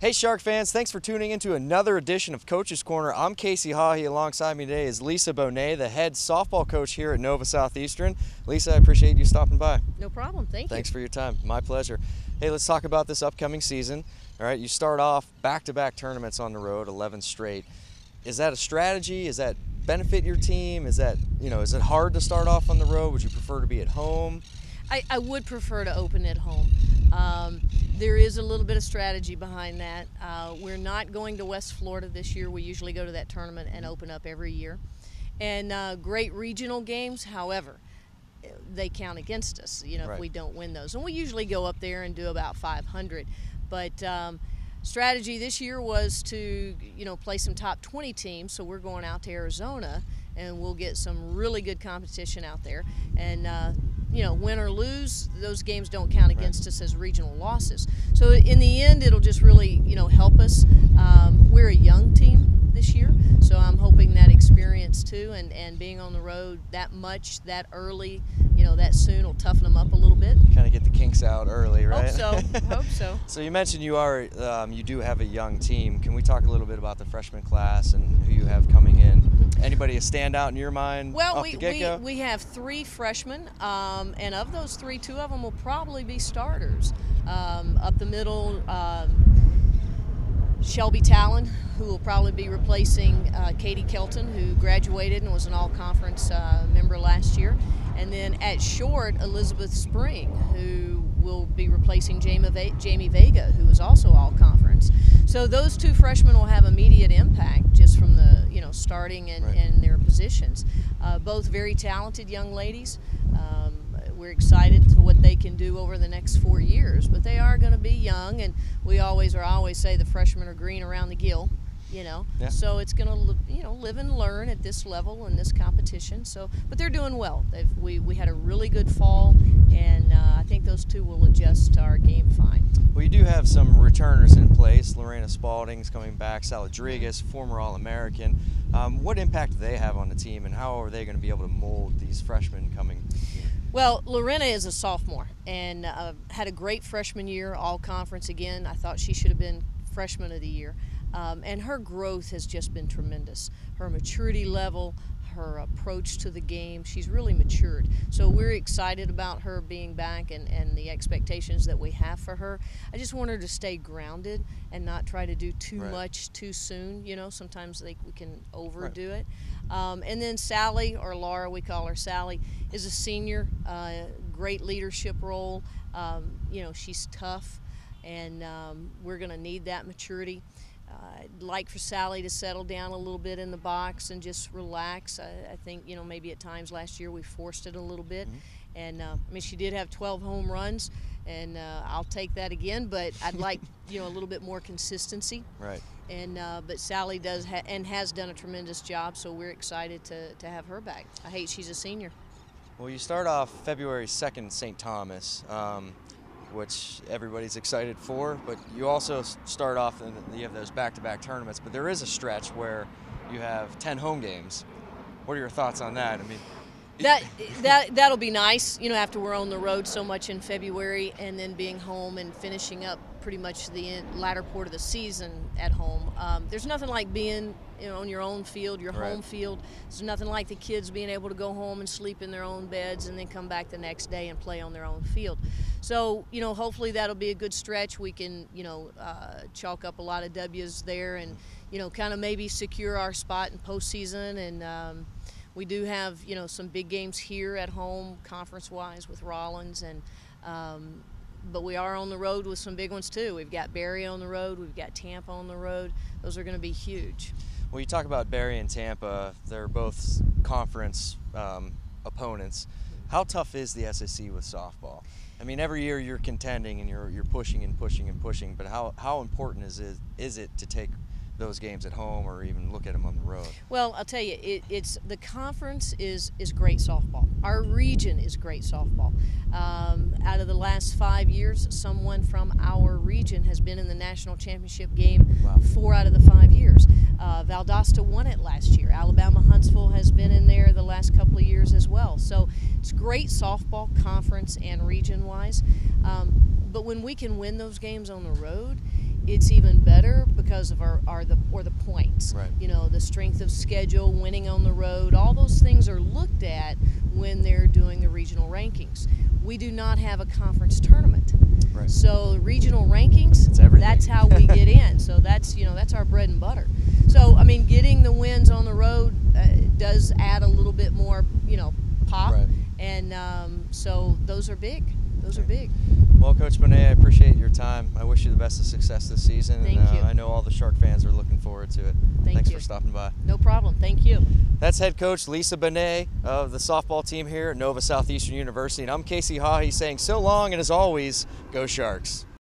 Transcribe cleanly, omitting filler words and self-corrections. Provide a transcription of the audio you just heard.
Hey Shark fans, thanks for tuning into another edition of Coach's Corner. I'm KC Hahey. Alongside me today is Lisa Bonee, the head softball coach here at Nova Southeastern. Lisa, I appreciate you stopping by. No problem, thank you. Thanks for your time, my pleasure. Hey, let's talk about this upcoming season. All right, you start off back-to-back tournaments on the road, 11 straight. Is that a strategy? Is that benefit your team? Is that, is it hard to start off on the road? Would you prefer to be at home? I would prefer to open at home. There is a little bit of strategy behind that. We're not going to West Florida this year. We usually go to that tournament and open up every year. And great regional games, however, they count against us, Right. if we don't win those. And we usually go up there and do about 500. But strategy this year was to, play some top 20 teams. So we're going out to Arizona, and we'll get some really good competition out there. And win or lose, those games don't count against us as regional losses. So in the end, it'll just really, help us. We're a young team this year, so I'm hoping that experience too, and being on the road that much, that early, that soon will toughen them up a little bit. Kind of get the kinks out early, right? Hope so. So you mentioned you do have a young team. Can we talk a little bit about the freshman class and who you have coming in? Anybody a standout in your mind? Well, off the get-go? we have 3 freshmen, and of those 3, 2 of them will probably be starters. Up the middle, Shelby Talon, who will probably be replacing Katie Kelton, who graduated and was an all-conference member last year. And then at short, Elizabeth Spring, who will be replacing Jamie Vega, who is also all-conference. So those 2 freshmen will have immediate impact just from the starting and their positions. Both very talented young ladies. We're excited to what they can do over the next 4 years, but they are going to be young, and I always say the freshmen are green around the gill, Yeah. So it's going to live and learn at this level in this competition. So, but they're doing well. We had a really good fall, and I think those 2 will adjust to our game fine. Well, you do have some returners in place. Lorena Spalding's coming back. Sal Rodriguez, former All-American. What impact do they have on the team, and how are they going to be able to mold these freshmen coming? Well, Lorena is a sophomore and had a great freshman year, all-conference again. I thought she should have been freshman of the year. And her growth has just been tremendous. Her maturity level, her approach to the game, she's really matured. So we're excited about her being back and the expectations that we have for her. I just want her to stay grounded and not try to do too much too soon. Sometimes we can overdo it. And then Sally, or Laura, we call her Sally, is a senior, great leadership role. She's tough, and we're going to need that maturity. I'd like for Sally to settle down a little bit in the box and just relax. I think, maybe at times last year we forced it a little bit. And, she did have 12 home runs, and I'll take that again, but I'd like, a little bit more consistency. Right. And but Sally does and has done a tremendous job, so we're excited to have her back. She's a senior. Well, you start off February 2nd, St. Thomas, which everybody's excited for, but you also start off and you have those back-to-back tournaments, but there is a stretch where you have 10 home games. What are your thoughts on that? That'll be nice, after we're on the road so much in February, and then being home and finishing up pretty much the latter part of the season at home. There's nothing like being on your own field, your home field. There's nothing like the kids being able to go home and sleep in their own beds and then come back the next day and play on their own field. So, hopefully that'll be a good stretch. We can, chalk up a lot of W's there and, kind of maybe secure our spot in postseason. And we do have, some big games here at home, conference-wise, with Rollins, and but we are on the road with some big ones too. We've got Barry on the road, we've got Tampa on the road. Those are going to be huge. Well, you talk about Barry and Tampa. They're both conference opponents. How tough is the SEC with softball? Every year you're contending and you're pushing and pushing and pushing, but how important is it to take those games at home or even look at them on the road? Well, I'll tell you, it's the conference is great softball. Our region is great softball. Out of the last 5 years, someone from our region has been in the national championship game 4 out of the 5 years. Valdosta won it last year. Alabama Huntsville has been in there the last couple of years as well. So it's great softball, conference and region-wise. But when we can win those games on the road, it's even better because of the points. Right. You know, the strength of schedule, winning on the road, all those things are looked at when they're doing the regional rankings. We do not have a conference tournament. Right. So regional rankings, that's how we get in. So that's, you know, that's our bread and butter. So, I mean, getting the wins on the road does add a little bit more, you know, pop. Right. And so those are big. Those are big. Well, Coach Bonee, I appreciate your time. I wish you the best of success this season. Thank you. I know all the Shark fans are looking forward to it. Thanks you for stopping by. No problem. Thank you. That's head coach Lisa Bonee of the softball team here at Nova Southeastern University. And I'm KC Hahey saying so long, and as always, go Sharks.